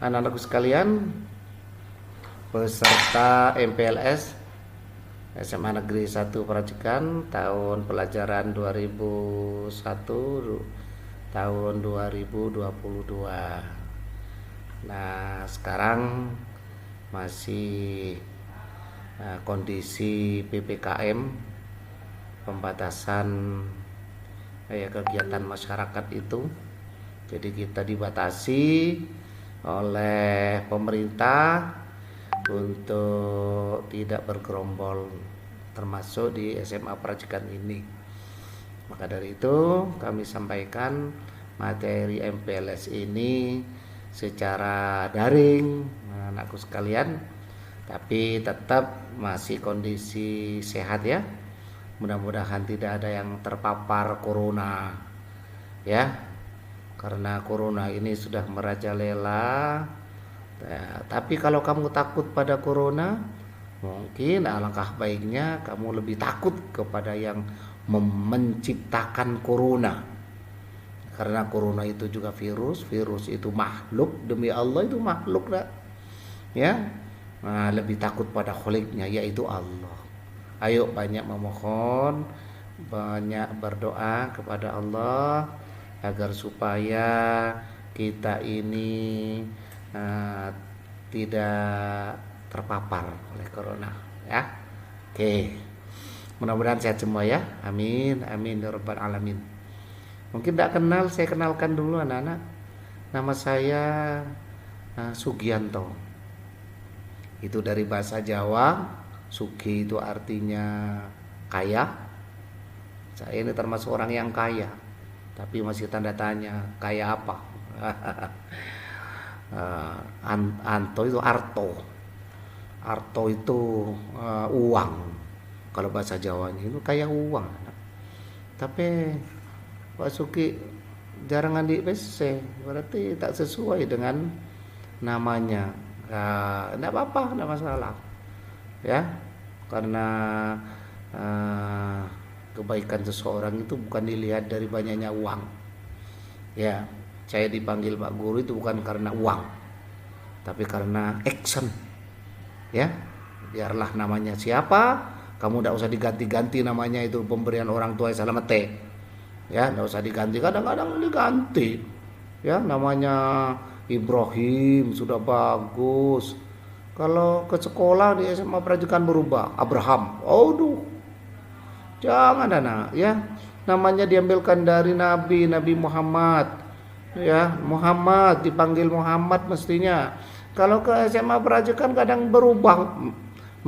anak-anakku sekalian, peserta MPLS SMA Negeri 1 Perajikan tahun pelajaran 2001 tahun 2022. Nah, sekarang masih kondisi PPKM, pembatasan kegiatan masyarakat itu. Jadi kita dibatasi oleh pemerintah untuk tidak bergerombol, termasuk di SMA Perajikan ini. Maka dari itu kami sampaikan materi MPLS ini secara daring, anakku sekalian, tapi tetap masih kondisi sehat ya. Mudah-mudahan tidak ada yang terpapar corona ya, karena corona ini sudah merajalela. Tapi kalau kamu takut pada corona, mungkin alangkah baiknya kamu lebih takut kepada yang menciptakan corona. Karena corona itu juga virus itu makhluk, demi Allah itu makhluk dah. Ya. Nah, lebih takut pada kholiknya, yaitu Allah. Ayo banyak memohon, banyak berdoa kepada Allah agar supaya kita ini tidak terpapar oleh corona ya. Oke. Mudah-mudahan sehat semua ya. Amin amin ya rabbal alamin. Mungkin tidak kenal, saya kenalkan dulu anak-anak. Nama saya Sugianto. Itu dari bahasa Jawa, Sugi itu artinya kaya. Saya ini termasuk orang yang kaya, tapi masih tanda tanya, kaya apa? Anto itu Arto. Arto itu uang. Kalau bahasa Jawanya itu kayak uang. Tapi Pak Suki jarang di PC, berarti tak sesuai dengan namanya. Enggak apa-apa, enggak masalah. Ya, karena kebaikan seseorang itu bukan dilihat dari banyaknya uang. Ya, saya dipanggil Pak Guru itu bukan karena uang, tapi karena action. Ya, biarlah namanya siapa, kamu tidak usah diganti-ganti namanya, itu pemberian orang tua salamete. Ya, tidak usah diganti, kadang-kadang diganti. Ya, namanya Ibrahim sudah bagus. Kalau ke sekolah di SMA Perajikan berubah Abraham. Aduh, jangan anak ya. Namanya diambilkan dari Nabi Muhammad. Ya, Muhammad dipanggil Muhammad mestinya. Kalau ke SMA Perajikan kadang berubah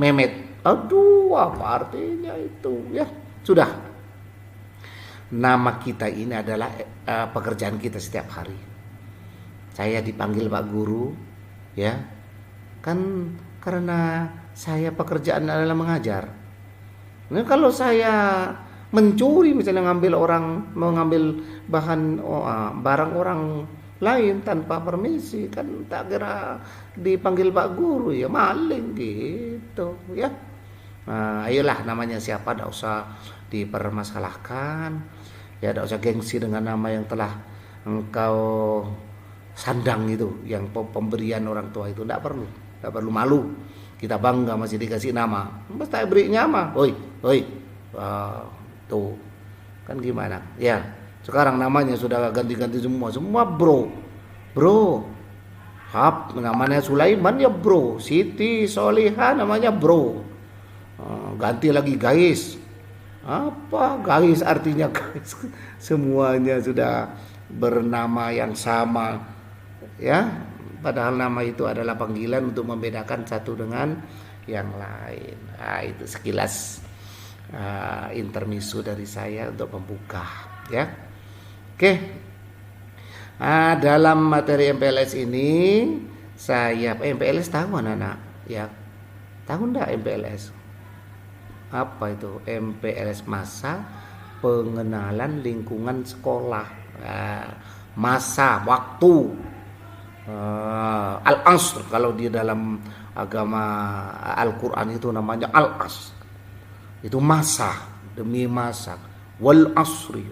Mehmet. Aduh, apa artinya itu ya? Sudah. Nama kita ini adalah pekerjaan kita setiap hari. Saya dipanggil Pak Guru ya. Kan karena saya pekerjaan adalah mengajar. Nah, kalau saya mencuri misalnya mengambil bahan barang orang lain tanpa permisi, kan tak kira dipanggil Pak Guru ya, maling gitu ya. Nah, ayolah namanya siapa, tidak usah dipermasalahkan ya, tidak usah gengsi dengan nama yang telah engkau sandang itu, yang pemberian orang tua itu tidak perlu malu. Kita bangga masih dikasih nama, mesti beri nama, oi tuh kan gimana ya. Sekarang namanya sudah ganti-ganti semua bro. Hap namanya Sulaiman ya bro, Siti Soliha namanya bro. Ganti lagi guys. Apa guys artinya guys? Semuanya sudah bernama yang sama ya, padahal nama itu adalah panggilan untuk membedakan satu dengan yang lain. Nah, itu sekilas intermezzo dari saya untuk membuka ya. Oke. Dalam materi MPLS ini saya MPLS tahu anak-anak ya. Tahu enggak MPLS? Apa itu? MPLS masa pengenalan lingkungan sekolah. Masa waktu Al-Asr, kalau di dalam agama Al-Quran itu namanya Al-Asr. Itu masa, demi masa. Wal asri,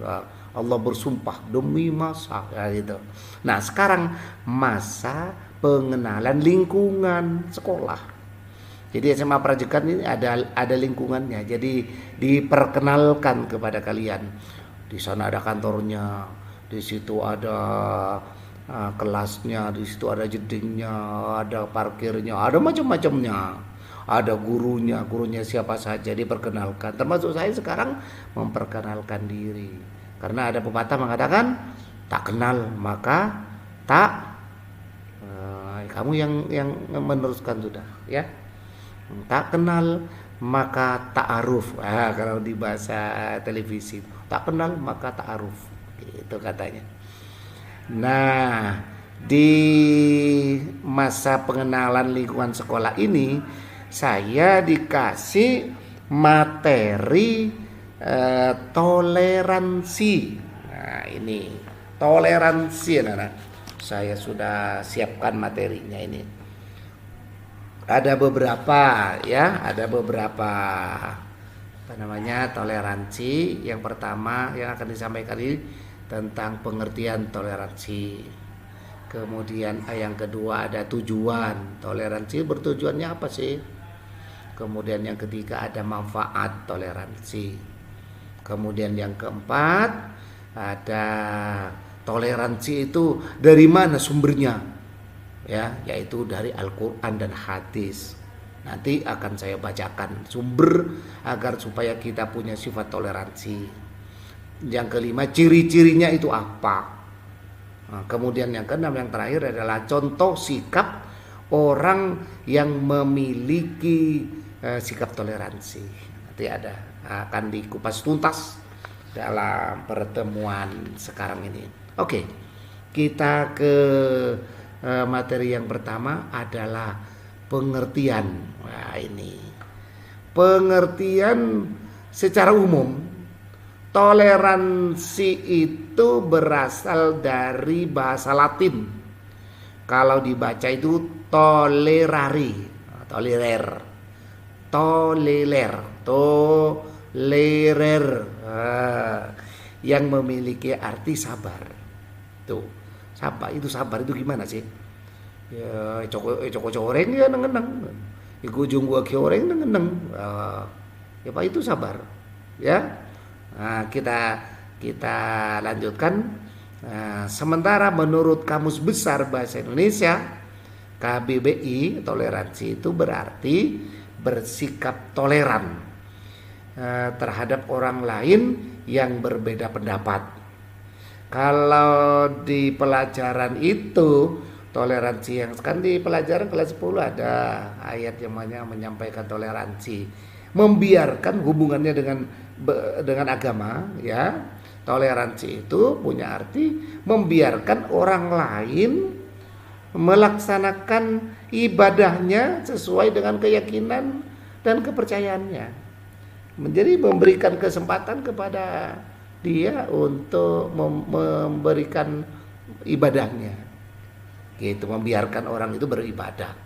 Allah bersumpah demi masa ya, gitu. Nah, sekarang masa pengenalan lingkungan sekolah. Jadi SMA Prajekan ini ada lingkungannya. Jadi diperkenalkan kepada kalian. Di sana ada kantornya, di situ ada kelasnya, di situ ada jedingnya, ada parkirnya, ada macam-macamnya. Ada gurunya siapa saja diperkenalkan. Termasuk saya sekarang memperkenalkan diri. Karena ada pepatah mengatakan tak kenal maka tak kamu yang meneruskan sudah ya. Tak kenal maka ta'aruf. Kalau di bahasa televisi, tak kenal maka ta'aruf. Itu katanya. Nah, di masa pengenalan lingkungan sekolah ini saya dikasih materi toleransi. Nah, ini toleransi anak-anak. Saya sudah siapkan materinya ini. Ada beberapa toleransi. Yang pertama yang akan disampaikan ini tentang pengertian toleransi. Kemudian yang kedua ada tujuan toleransi, bertujuannya apa sih? Kemudian yang ketiga ada manfaat toleransi. Kemudian yang keempat ada toleransi itu dari mana sumbernya? Ya, yaitu dari Al-Quran dan hadis. Nanti akan saya bacakan sumber agar supaya kita punya sifat toleransi. Yang kelima, ciri-cirinya itu apa? Nah, kemudian yang keenam, yang terakhir adalah contoh sikap orang yang memiliki sikap toleransi. Nanti akan dikupas tuntas dalam pertemuan sekarang ini. Oke, kita ke materi yang pertama adalah pengertian. Nah, ini pengertian secara umum. Toleransi itu berasal dari bahasa Latin. Kalau dibaca itu tolerari, tolerer, yang memiliki arti sabar. Tuh, sabar itu gimana sih? Ya, coko coreng ya neng. Iku ujung gua kioreng neng. Ya Pak, itu sabar. Ya. Nah, kita lanjutkan. Nah, sementara menurut Kamus Besar Bahasa Indonesia KBBI, toleransi itu berarti bersikap toleran terhadap orang lain yang berbeda pendapat. Kalau di pelajaran itu toleransi yang kan di pelajaran kelas 10 ada ayat yang menyampaikan toleransi, membiarkan hubungannya dengan agama ya. Toleransi itu punya arti membiarkan orang lain melaksanakan ibadahnya sesuai dengan keyakinan dan kepercayaannya. Menjadi memberikan kesempatan kepada dia untuk memberikan ibadahnya. Gitu, membiarkan orang itu beribadah.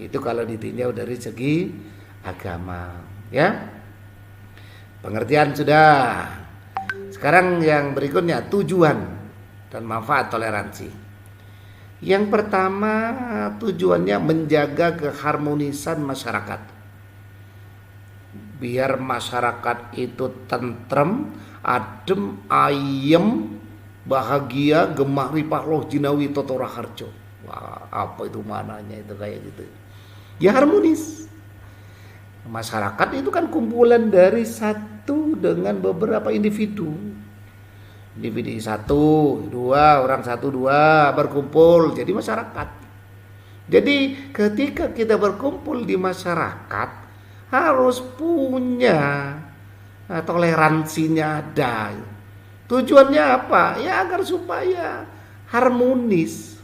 Itu kalau ditinjau dari segi agama, ya. Pengertian sudah. Sekarang yang berikutnya tujuan dan manfaat toleransi. Yang pertama, tujuannya menjaga keharmonisan masyarakat. Biar masyarakat itu tentrem, adem, ayem, bahagia, gemah ripah loh jinawi totora harjo. Wah, apa itu mananya itu kayak gitu. Ya harmonis. Masyarakat itu kan kumpulan dari satu dengan beberapa individu. Individu satu, dua, orang satu, dua berkumpul jadi masyarakat. Jadi ketika kita berkumpul di masyarakat harus punya toleransinya ada. Tujuannya apa? Ya agar supaya harmonis.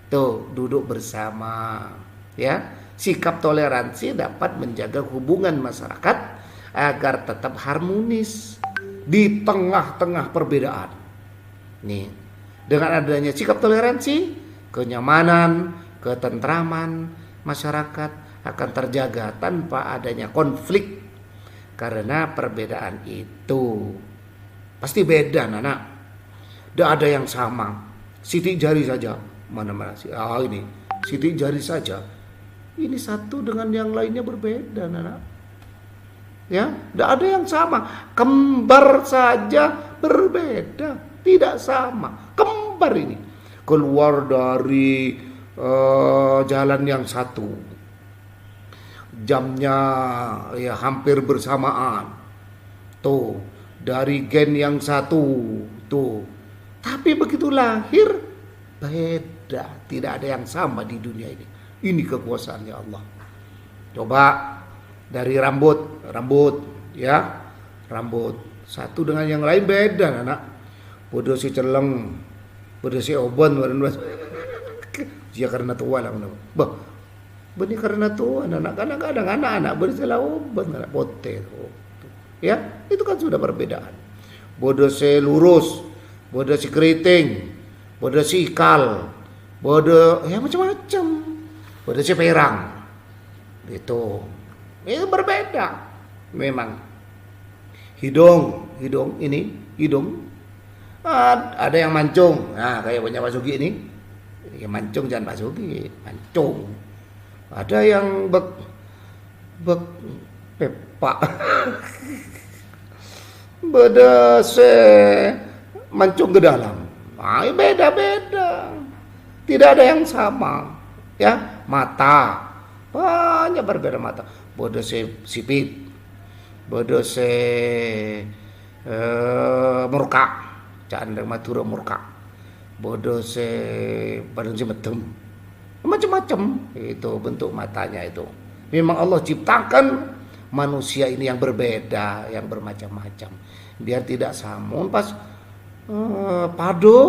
Tuh, duduk bersama, ya. Sikap toleransi dapat menjaga hubungan masyarakat agar tetap harmonis di tengah-tengah perbedaan. Nih, dengan adanya sikap toleransi, kenyamanan, ketentraman masyarakat akan terjaga tanpa adanya konflik. Karena perbedaan itu pasti beda, anak. Tidak ada yang sama. Sidik jari saja. Mana-mana sih? Ini sidik jari saja. Ini satu dengan yang lainnya berbeda, Nana. Ya, tidak ada yang sama. Kembar saja berbeda, tidak sama. Kembar ini keluar dari jalan yang satu, jamnya ya hampir bersamaan, tuh dari gen yang satu, tuh. Tapi begitu lahir beda, tidak ada yang sama di dunia ini. Ini kekuasaannya Allah. Coba dari rambut ya, rambut satu dengan yang lain beda, anak. Bodoh si celeng, bodoh si oban, dia karena tua lah, bah, benih karena tua, anak kadang-kadang anak bersalah oban, anak potero, ya itu kan sudah perbedaan. Bodoh si lurus, bodoh si keriting, bodoh si ikal, bodoh ya macam-macam, bodoh si perang, itu berbeda memang. Hidung ini hidung ada yang mancung, nah kayak punya Pak Sugi ini, ya mancung jangan Pak Sugi, mancung. Ada yang bek pepak, beda se mancung ke dalam, nah, beda-beda, tidak ada yang sama, ya. Mata banyak berbeda mata, bodoh se sipit, bodoh se murka. Candang Madura murka, bodoh se badan si medem, macam-macam itu bentuk matanya itu. Memang Allah ciptakan manusia ini yang berbeda, yang bermacam-macam, biar tidak sama. Pas pado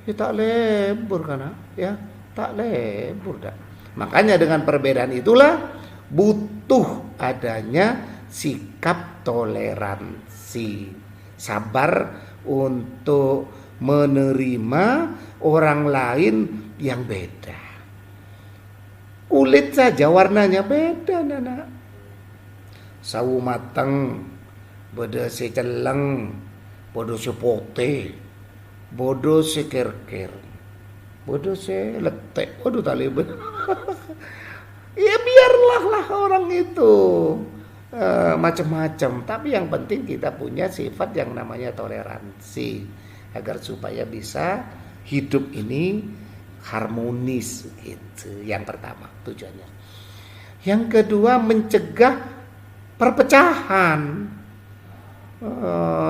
ya tak lebur karena ya tak lebur dah. Makanya dengan perbedaan itulah butuh adanya sikap toleransi, sabar untuk menerima orang lain yang beda. Kulit saja warnanya beda, Nana. Sawu mateng, bodoh si celeng, bodoh si putih, bodoh si kerker, bodoh si letek, bodoh tali ben. Ya biarlah orang itu macam-macam, tapi yang penting kita punya sifat yang namanya toleransi agar supaya bisa hidup ini harmonis gitu. Yang pertama tujuannya. Yang kedua mencegah perpecahan.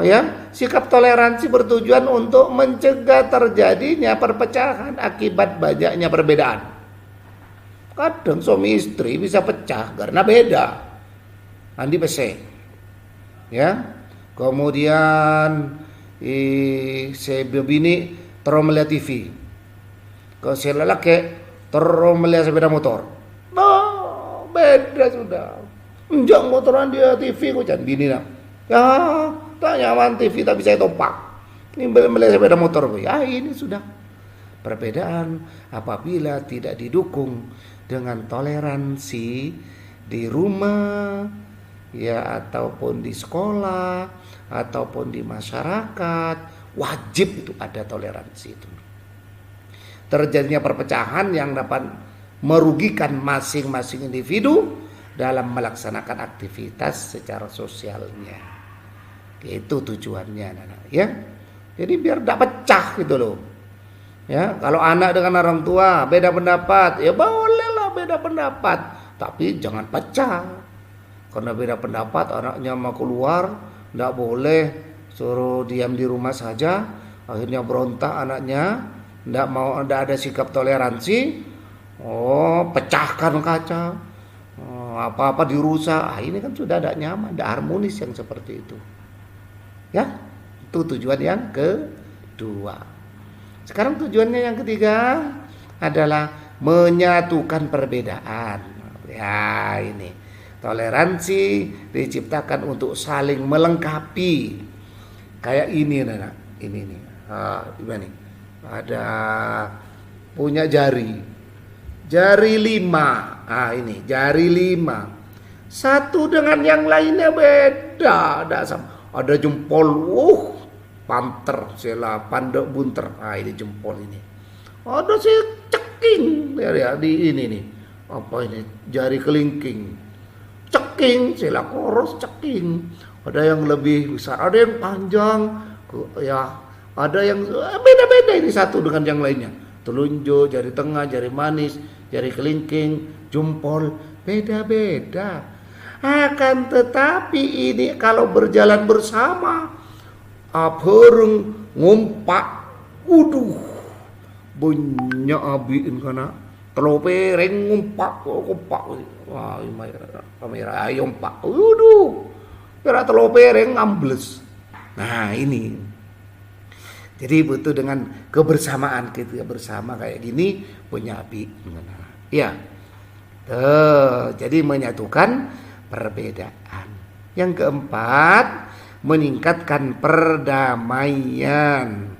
Ya, sikap toleransi bertujuan untuk mencegah terjadinya perpecahan akibat banyaknya perbedaan. Kadang suami istri bisa pecah karena beda. Andi PC, ya. Kemudian si bini terus melihat TV. Kalau si lelaki terus melihat sepeda motor. Oh, beda sudah. Enjak motoran dia TV kok jangan bini nak. Ya, tak nyaman TV tak bisa topak. Ini melihat sepeda motor. Ya, ini sudah perbedaan apabila tidak didukung dengan toleransi di rumah, ya ataupun di sekolah ataupun di masyarakat, wajib itu ada toleransi itu. Terjadinya perpecahan yang dapat merugikan masing-masing individu dalam melaksanakan aktivitas secara sosialnya. Itu tujuannya, anak, ya. Jadi biar tidak pecah gitu loh. Ya, kalau anak dengan orang tua beda pendapat, ya bolehlah beda pendapat, tapi jangan pecah. Karena beda pendapat anaknya mau keluar, tidak boleh, suruh diam di rumah saja. Akhirnya berontak anaknya, tidak mau, tidak ada sikap toleransi. Oh, pecahkan kaca, apa-apa dirusak. Ini kan sudah tidak nyaman, tidak harmonis yang seperti itu. Ya, itu tujuan yang kedua. Sekarang tujuannya yang ketiga adalah menyatukan perbedaan. Ya, ini toleransi diciptakan untuk saling melengkapi. Kayak ini, Nana. Ini nih. Gimana nih? Ada punya jari 5. Ini jari 5. Satu dengan yang lainnya beda. Ada jempol, panter, sela, pandek bunter. Ini jempol ini. Ada si cek ceking ya di ini nih. Apa ini? Jari kelingking. Ceking, sila koros ceking. Ada yang lebih besar, ada yang panjang, ya, ada yang beda-beda ini satu dengan yang lainnya. Telunjuk, jari tengah, jari manis, jari kelingking, jempol, beda-beda. Akan tetapi ini kalau berjalan bersama, bareng ngumpak, banyak abiin kana telopereng ngumpak. Wah, kamera ayam pak, kira telopereng ambles. Nah ini, jadi butuh dengan kebersamaan kita bersama kayak gini punya api. Ya, jadi menyatukan perbedaan. Yang keempat, meningkatkan perdamaian.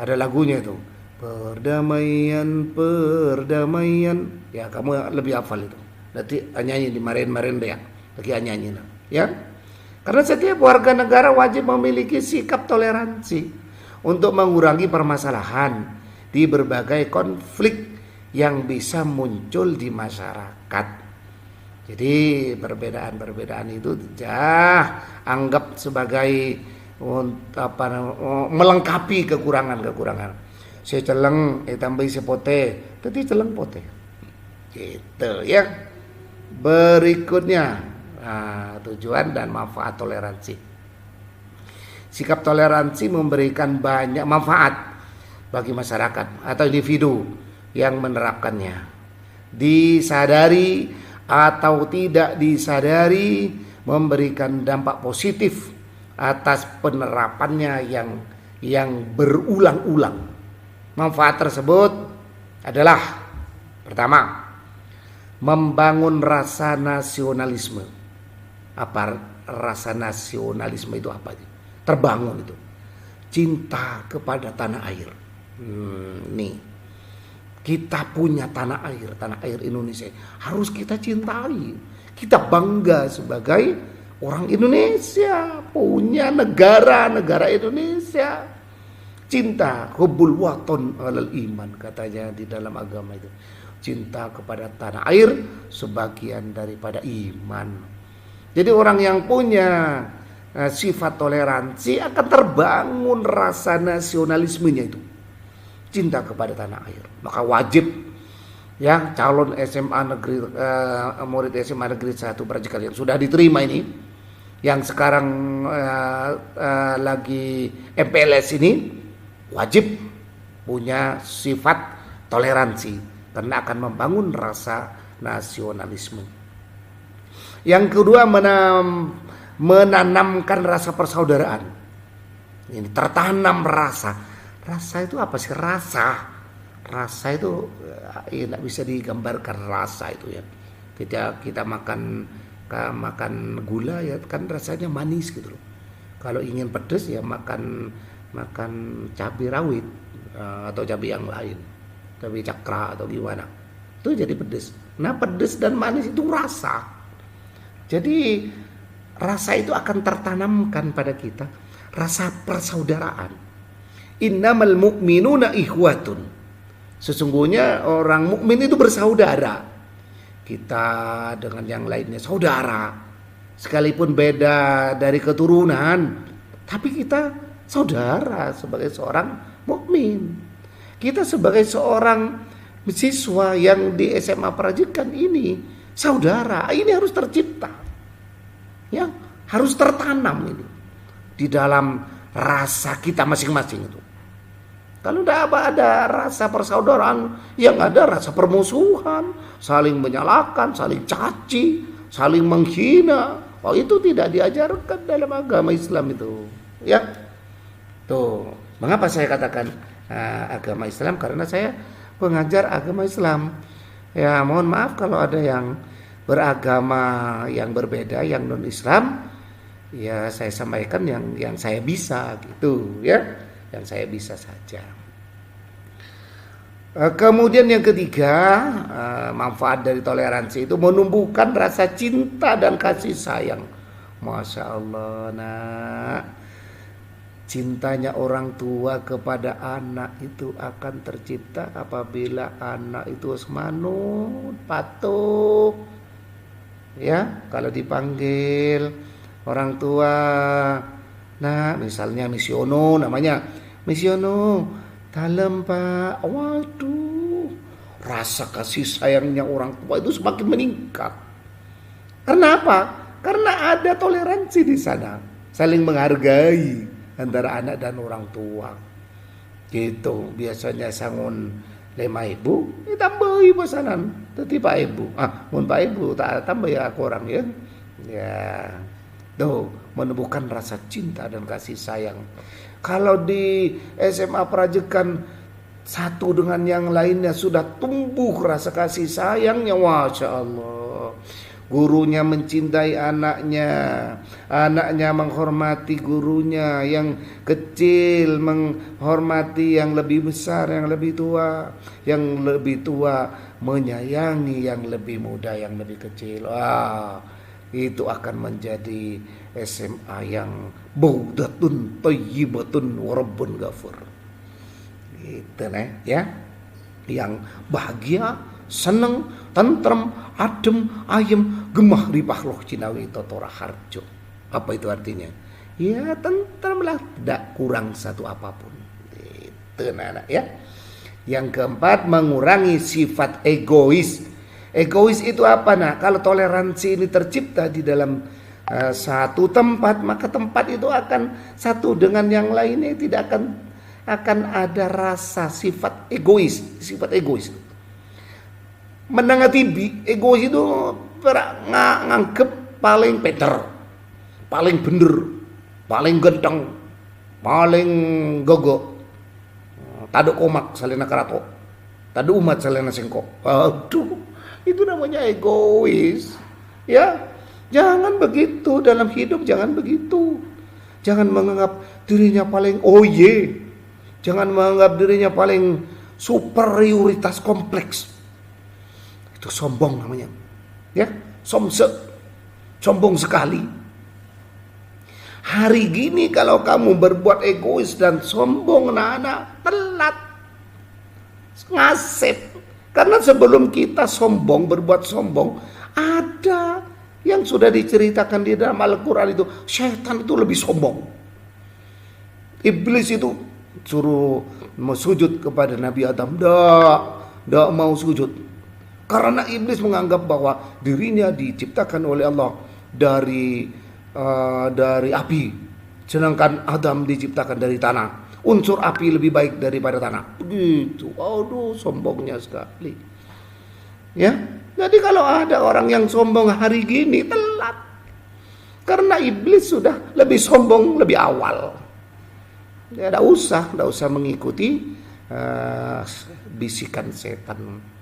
Ada lagunya itu, perdamaian, perdamaian. Ya kamu lebih hafal itu. Nanti nyanyi di maren-maren deh ya. Lagi nyanyi ya. Karena setiap warga negara wajib memiliki sikap toleransi untuk mengurangi permasalahan di berbagai konflik yang bisa muncul di masyarakat. Jadi perbedaan-perbedaan itu anggap sebagai melengkapi kekurangan-kekurangan. Saya celeng, tambah sepote, tadi celeng pote. Gitu ya. Berikutnya, tujuan dan manfaat toleransi. Sikap toleransi memberikan banyak manfaat bagi masyarakat atau individu yang menerapkannya. Disadari atau tidak disadari, memberikan dampak positif atas penerapannya yang berulang-ulang. Manfaat tersebut adalah pertama, membangun rasa nasionalisme. Apa rasa nasionalisme itu apa? Terbangun itu cinta kepada tanah air. Nih, kita punya tanah air Indonesia harus kita cintai. Kita bangga sebagai orang Indonesia, punya negara Indonesia. Cinta, hubbul waton alal iman, katanya di dalam agama itu. Cinta kepada tanah air sebagian daripada iman. Jadi orang yang punya sifat toleransi akan terbangun rasa nasionalismenya itu. Cinta kepada tanah air. Maka wajib ya calon SMA negeri murid SMA negeri 1 Prajikan yang sudah diterima ini, yang sekarang lagi MPLS ini, wajib punya sifat toleransi karena akan membangun rasa nasionalisme. Yang kedua, menanamkan rasa persaudaraan. Ini tertanam rasa. Rasa itu apa sih? Rasa itu tidak bisa digambarkan rasa itu ya. Kita makan gula ya kan rasanya manis gitu loh. Kalau ingin pedas ya makan cabai rawit atau cabai yang lain, cabai cakra atau gimana, itu jadi pedas. Nah pedas dan manis itu rasa. Jadi rasa itu akan tertanamkan pada kita rasa persaudaraan. Innamal mu'minuna ikhwatun. Sesungguhnya orang mukmin itu bersaudara. Kita dengan yang lainnya saudara. Sekalipun beda dari keturunan, tapi kita saudara sebagai seorang mukmin. Kita sebagai seorang siswa yang di SMA Prajikan ini saudara. Ini harus tercipta. Ya, harus tertanam ini di dalam rasa kita masing-masing itu. Kalau tidak ada rasa persaudaraan, yang ada rasa permusuhan, saling menyalahkan, saling caci, saling menghina. Oh, itu tidak diajarkan dalam agama Islam itu. Ya, tuh. Mengapa saya katakan agama Islam? Karena saya pengajar agama Islam. Ya, mohon maaf kalau ada yang beragama yang berbeda, yang non Islam. Ya, saya sampaikan yang saya bisa gitu, ya. Yang saya bisa saja. Kemudian yang ketiga, manfaat dari toleransi itu menumbuhkan rasa cinta dan kasih sayang. Masya Allah, nak. cintanya orang tua kepada anak itu akan tercipta apabila anak itu manut, patuh. Ya, kalau dipanggil orang tua, nah misalnya misiono namanya, misiono, dalem Pak, waduh, rasa kasih sayangnya orang tua itu semakin meningkat. Kenapa? Karena ada toleransi di sana, saling menghargai antara anak dan orang tua. Gitu, biasanya sangun 5.000, ditambahi pesanan. Tadi Pak Ibu, mun Pak Ibu tak tambah ya aku orang ya. Ya, tuh menumbuhkan rasa cinta dan kasih sayang. Kalau di SMA Prajekan satu dengan yang lainnya sudah tumbuh rasa kasih sayangnya, masya Allah. Gurunya mencintai anaknya, anaknya menghormati gurunya, yang kecil menghormati yang lebih besar, yang lebih tua, yang lebih tua menyayangi yang lebih muda, yang lebih kecil. Itu akan menjadi SMA yang baudatun thayyibatun warabbun ghafur. Gitu ya. Yang bahagia, seneng, tentrem, adem, ayem, gemah ripah loh Cinawi totora harjo. Apa itu artinya? Ya tentrem lah, tidak kurang satu apapun. Itu anak ya. Yang keempat, mengurangi sifat egois. Egois itu apa? Nah, kalau toleransi ini tercipta di dalam satu tempat, maka tempat itu akan satu dengan yang lainnya tidak akan ada rasa sifat egois, menangati egois itu nganggep paling better, paling bener, paling genteng, paling gogo, tado komak salena karato, tado umat salena sengkok. Aduh, itu namanya egois. Ya, jangan begitu dalam hidup, jangan begitu. Jangan menganggap dirinya paling oye, jangan menganggap dirinya paling superioritas kompleks. Itu sombong namanya, ya, sombong sekali. Hari gini kalau kamu berbuat egois dan sombong, anak-anak telat, ngasep. Karena sebelum kita sombong, berbuat sombong, ada yang sudah diceritakan di dalam Al-Quran itu, syaitan itu lebih sombong. Iblis itu suruh mau sujud kepada Nabi Adam, tidak mau sujud. Karena iblis menganggap bahwa dirinya diciptakan oleh Allah dari api, sedangkan Adam diciptakan dari tanah. Unsur api lebih baik daripada tanah. Begitu. Aduh, sombongnya sekali. Ya, jadi kalau ada orang yang sombong hari gini telat. Karena iblis sudah lebih sombong lebih awal. Ya, tidak usah mengikuti bisikan setan.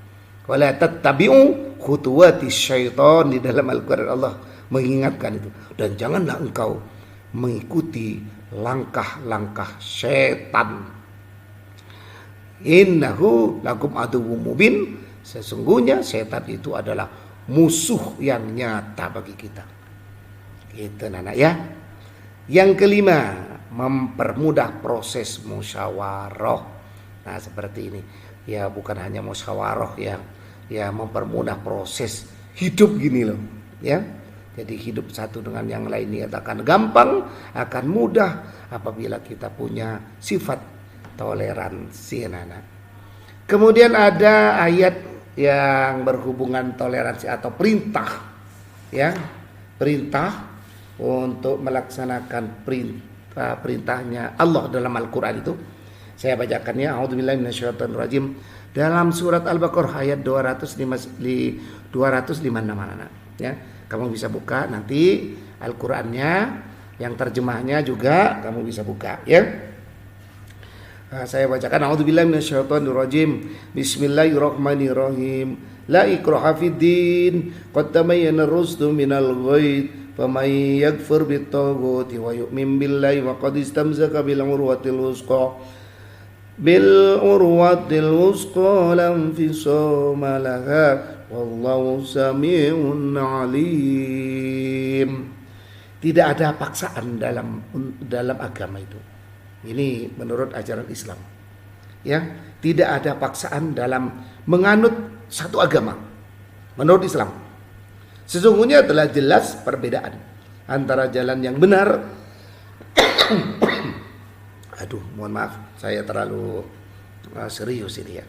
Wala tattabi'u khutuwati syaitan, di dalam Al-Quran Allah mengingatkan itu. Dan janganlah engkau mengikuti langkah-langkah setan. Innahu lakum aduwwum mubin, sesungguhnya setan itu adalah musuh yang nyata bagi kita. Gitu anak ya. Yang kelima, mempermudah proses musyawarah. Nah, seperti ini. Ya, bukan hanya musyawarah ya mempermudah proses hidup gini loh, ya. Jadi hidup satu dengan yang lainnya akan gampang, akan mudah apabila kita punya sifat toleransi, anak-anak. Kemudian ada ayat yang berhubungan toleransi atau perintah, ya, perintah untuk melaksanakan perintahnya Allah dalam Al-Quran itu. Saya bacakannya, a'udzubillahi minasyaitonirrajim, dalam surat Al-Baqarah ayat 256 anak. Ya, kamu bisa buka nanti Al-Qur'annya, yang terjemahnya juga kamu bisa buka, ya. Saya bacakan, a'udzubillahi minasyaitonirrajim. Bismillahirrahmanirrahim. La ikraha fiddin, qad tabayyana ar-rusdu minal ghayy, faman yakfur bit-taghuti wa yu'min billahi faqad istamsaka bil urwatil wuthqa lam fisama laha wallahu sami'un alim. Tidak ada paksaan dalam agama itu. Ini menurut ajaran Islam. Ya, tidak ada paksaan dalam menganut satu agama. Menurut Islam, sesungguhnya telah jelas perbedaan antara jalan yang benar. Aduh, mohon maaf, saya terlalu serius ini ya.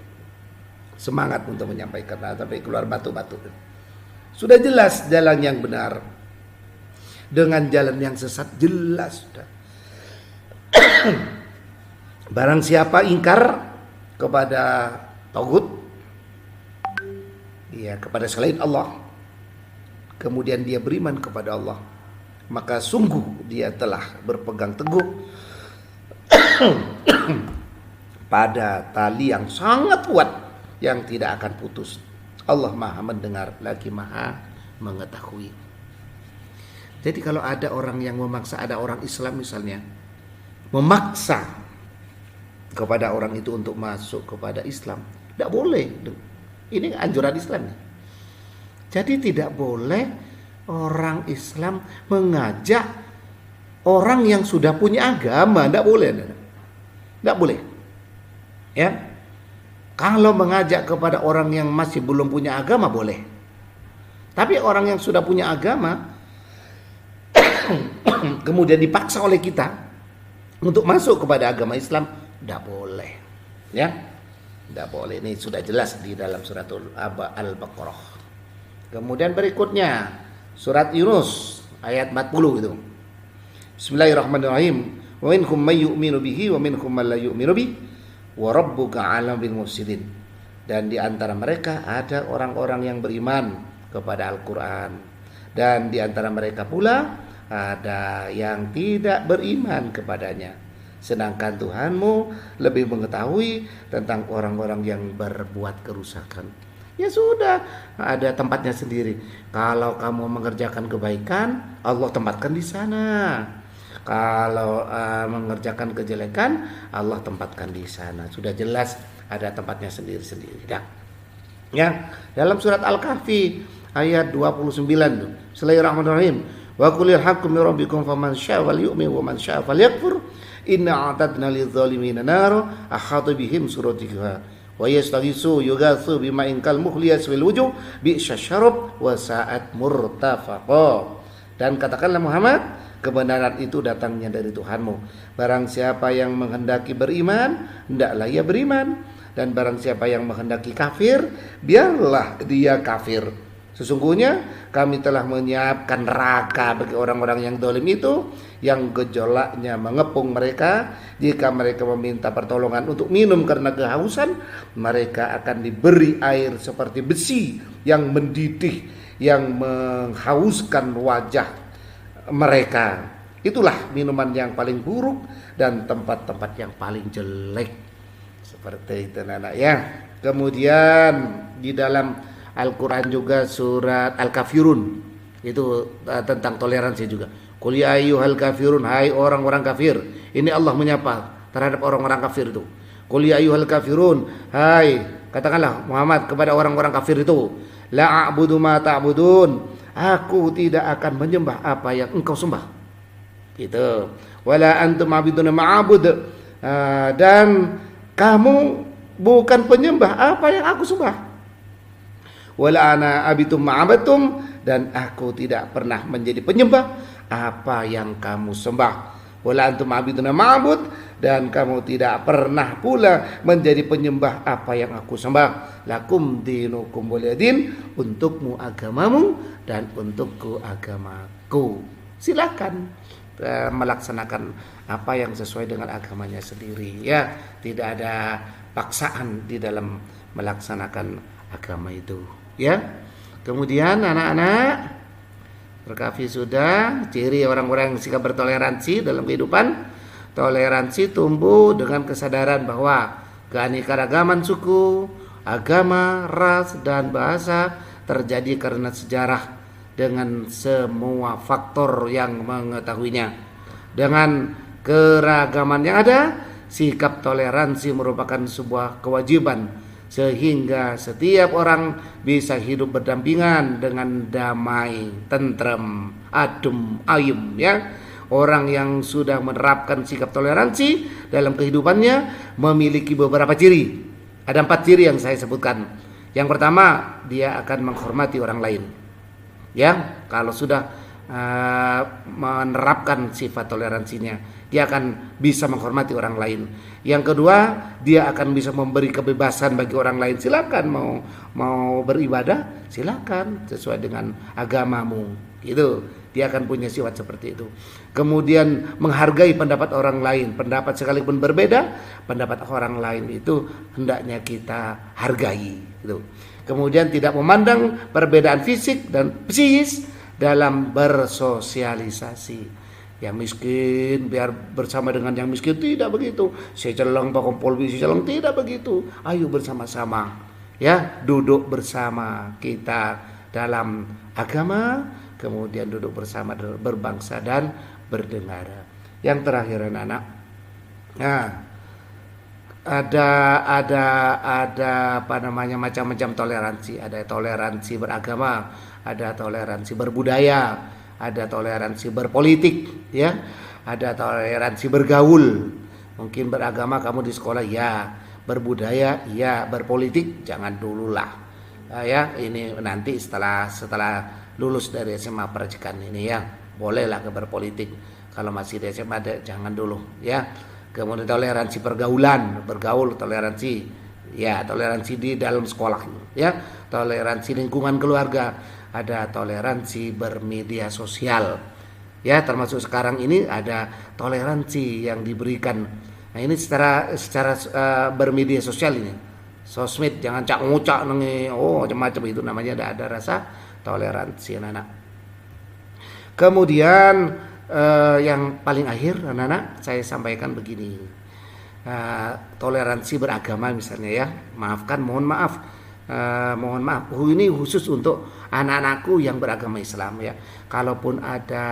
Semangat untuk menyampaikan, sampai keluar batu-batu. Sudah jelas jalan yang benar dengan jalan yang sesat, jelas sudah. Barang siapa ingkar kepada tagut, ya, kepada selain Allah, kemudian dia beriman kepada Allah, maka sungguh dia telah berpegang teguh pada tali yang sangat kuat yang tidak akan putus. Allah Maha mendengar lagi Maha mengetahui. Jadi kalau ada orang yang memaksa, ada orang Islam misalnya memaksa kepada orang itu untuk masuk kepada Islam, tidak boleh. Ini anjuran Islam. Jadi tidak boleh orang Islam mengajak orang yang sudah punya agama, tidak boleh. Tidak boleh. Ya. Kalau mengajak kepada orang yang masih belum punya agama boleh. Tapi orang yang sudah punya agama kemudian dipaksa oleh kita untuk masuk kepada agama Islam, tidak boleh. Ya. Tidak boleh. Ini sudah jelas di dalam surat Al-Baqarah. Kemudian berikutnya surat Yunus ayat 40 itu. Bismillahirrahmanirrahim. Wa minhum may yu'minu bihi wa minhum man la yu'minu bihi wa rabbuka 'alam bil mufsidin. Dan di antara mereka ada orang-orang yang beriman kepada Al-Qur'an, dan di antara mereka pula ada yang tidak beriman kepadanya. Sedangkan Tuhanmu lebih mengetahui tentang orang-orang yang berbuat kerusakan. Ya sudah, ada tempatnya sendiri. Kalau kamu mengerjakan kebaikan, Allah tempatkan di sana. Kalau mengerjakan kejelekan, Allah tempatkan di sana. Sudah jelas ada tempatnya sendiri-sendiri. Ya, dalam surat Al-Kahfi ayat 29, Bismillahirrahmanirrahim. Wa qulil haqqu min rabbikum faman syaa'a falyu'min wa man syaa'a falyakfur. Inna a'tadna lidh-dhalimina nara ahata bihim suratiha wa yastaghisu yughatsu bima'in kal muhli yaswil wujuh bi'sa syarab wa sa'at murtafaqa. Dan katakanlah Muhammad, kebenaran itu datangnya dari Tuhanmu. Barang siapa yang menghendaki beriman, hendaklah ia beriman, dan barang siapa yang menghendaki kafir, biarlah dia kafir. Sesungguhnya kami telah menyiapkan neraka bagi orang-orang yang zalim itu, yang gejolaknya mengepung mereka. Jika mereka meminta pertolongan untuk minum karena kehausan, mereka akan diberi air seperti besi yang mendidih, yang menghauskan wajah mereka. Itulah minuman yang paling buruk dan tempat-tempat yang paling jelek. Seperti itu anak ya. Kemudian di dalam Al-Quran juga surat Al-Kafirun, itu tentang toleransi juga. Qul ya ayyuhal kafirun, hai orang-orang kafir. Ini Allah menyapa terhadap orang-orang kafir itu. Qul ya ayyuhal kafirun, hai, katakanlah Muhammad kepada orang-orang kafir itu, la a'budu ma ta'budun, aku tidak akan menyembah apa yang engkau sembah. Gitu. Wala antum a'buduna ma'abud, dan kamu bukan penyembah apa yang aku sembah. Wala ana abitum ma'abatum, dan aku tidak pernah menjadi penyembah apa yang kamu sembah. Wala antum abiduna ma'bud, dan kamu tidak pernah pula menjadi penyembah apa yang aku sembah. Lakum dinukum waliyadin, untukmu agamamu dan untukku agamaku. Silakan melaksanakan apa yang sesuai dengan agamanya sendiri ya. Tidak ada paksaan di dalam melaksanakan agama itu ya. Kemudian anak-anak, berkafi sudah ciri orang-orang yang sikap bertoleransi dalam kehidupan. Toleransi tumbuh dengan kesadaran bahwa keanekaragaman suku, agama, ras, dan bahasa terjadi karena sejarah dengan semua faktor yang mengetahuinya. Dengan keragaman yang ada, sikap toleransi merupakan sebuah kewajiban, sehingga setiap orang bisa hidup berdampingan dengan damai, tentrem, adem, ayem ya. orang yang sudah menerapkan sikap toleransi dalam kehidupannya memiliki beberapa ciri. Ada 4 ciri yang saya sebutkan. Yang pertama, dia akan menghormati orang lain. Ya, kalau sudah menerapkan sifat toleransinya, dia akan bisa menghormati orang lain. Yang kedua, dia akan bisa memberi kebebasan bagi orang lain. Silakan mau beribadah, silakan sesuai dengan agamamu. Gitu. Dia akan punya sifat seperti itu. Kemudian menghargai pendapat orang lain, pendapat sekalipun berbeda, pendapat orang lain itu hendaknya kita hargai. Gitu. Kemudian tidak memandang perbedaan fisik dan psikis dalam bersosialisasi. Yang miskin biar bersama dengan yang miskin, tidak begitu. Seceleng pakompol seceleng, tidak begitu. Ayo bersama-sama, ya, duduk bersama kita dalam agama, kemudian duduk bersama berbangsa dan bernegara. Yang terakhir anak-anak, nah, ada apa namanya, macam-macam toleransi. Ada toleransi beragama, ada toleransi berbudaya, ada toleransi berpolitik, ya, ada toleransi bergaul. Mungkin beragama kamu di sekolah, ya, berbudaya, ya, berpolitik jangan dululah. Ya, ini nanti setelah lulus dari SMA Percikan ini, ya, bolehlah ke berpolitik. Kalau masih di SMA jangan dulu, ya. Kemudian toleransi pergaulan, bergaul, toleransi, ya, toleransi di dalam sekolah, ya, toleransi lingkungan keluarga, ada toleransi bermedia sosial, ya, termasuk sekarang ini ada toleransi yang diberikan. Nah, ini secara bermedia sosial ini, sosmed, jangan cak ngucak nengi, macam-macam, itu namanya ada rasa toleransi, anak-anak. Kemudian yang paling akhir, anak-anak, saya sampaikan begini, toleransi beragama misalnya, ya, mohon maaf, ini khusus untuk anak-anakku yang beragama Islam, ya. Kalaupun ada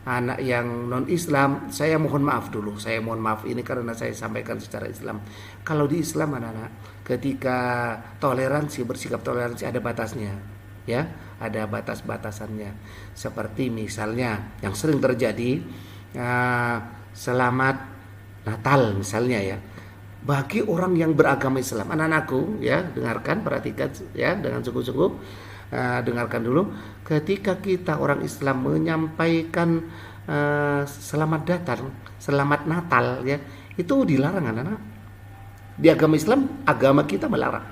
anak yang non Islam, saya mohon maaf dulu, ini karena saya sampaikan secara Islam. Kalau di Islam, anak-anak, ketika toleransi, bersikap toleransi, ada batasnya, ya, ada batas-batasannya. Seperti misalnya yang sering terjadi, selamat Natal misalnya, ya, bagi orang yang beragama Islam. Anak-anakku, ya, dengarkan, perhatikan, ya, dengan sungguh-sungguh, dengarkan dulu. Ketika kita orang Islam menyampaikan selamat datang, selamat Natal, ya, itu dilarang, anak-anak. Di agama Islam, agama kita melarang.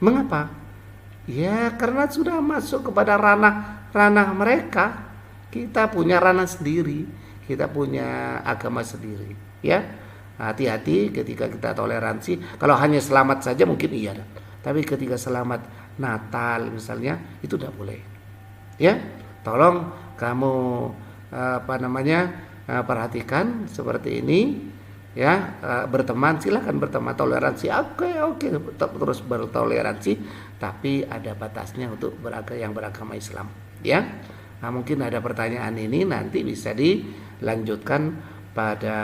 Mengapa? Ya, karena sudah masuk kepada ranah mereka. Kita punya ranah sendiri, kita punya agama sendiri, ya. Hati-hati ketika kita toleransi. Kalau hanya selamat saja mungkin iya, tapi ketika selamat Natal misalnya, itu tidak boleh, ya. Tolong kamu perhatikan seperti ini, ya. Berteman, silakan berteman, toleransi, oke, terus bertoleransi, tapi ada batasnya untuk yang beragama Islam, ya. Nah, mungkin ada pertanyaan ini nanti bisa dilanjutkan pada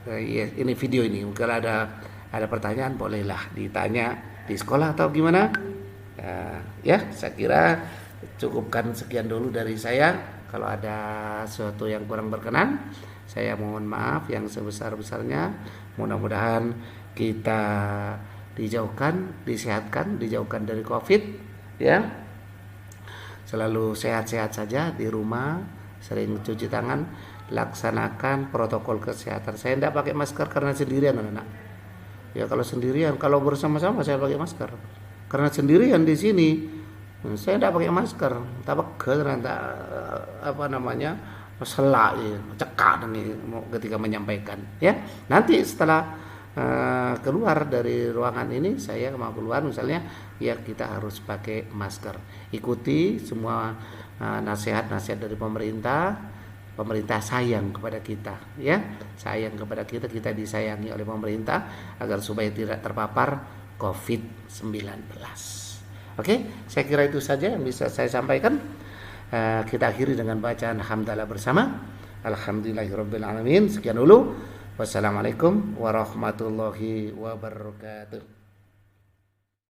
ini video ini. Mungkin ada pertanyaan, bolehlah ditanya di sekolah atau gimana. Ya, saya kira cukupkan sekian dulu dari saya. Kalau ada sesuatu yang kurang berkenan, saya mohon maaf yang sebesar-besarnya. Mudah-mudahan kita disehatkan, dijauhkan dari COVID, ya. Selalu sehat-sehat saja di rumah, sering cuci tangan, laksanakan protokol kesehatan. Saya tidak pakai masker karena sendirian, anak-anak. Ya, kalau sendirian, kalau bersama-sama saya pakai masker. Karena sendirian di sini, saya tidak pakai masker. Selak, cekak nih ketika menyampaikan, ya. Nanti setelah keluar dari ruangan ini, saya mau keluar misalnya, ya, kita harus pakai masker. Ikuti semua nasihat-nasihat dari pemerintah. Pemerintah sayang kepada kita, ya, sayang kepada kita, kita disayangi oleh pemerintah agar supaya tidak terpapar COVID-19. Oke, saya kira itu saja yang bisa saya sampaikan. Kita akhiri dengan bacaan hamdalah bersama. Alhamdulillahirabbil alamin. Sekian dulu. Wassalamualaikum warahmatullahi wabarakatuh.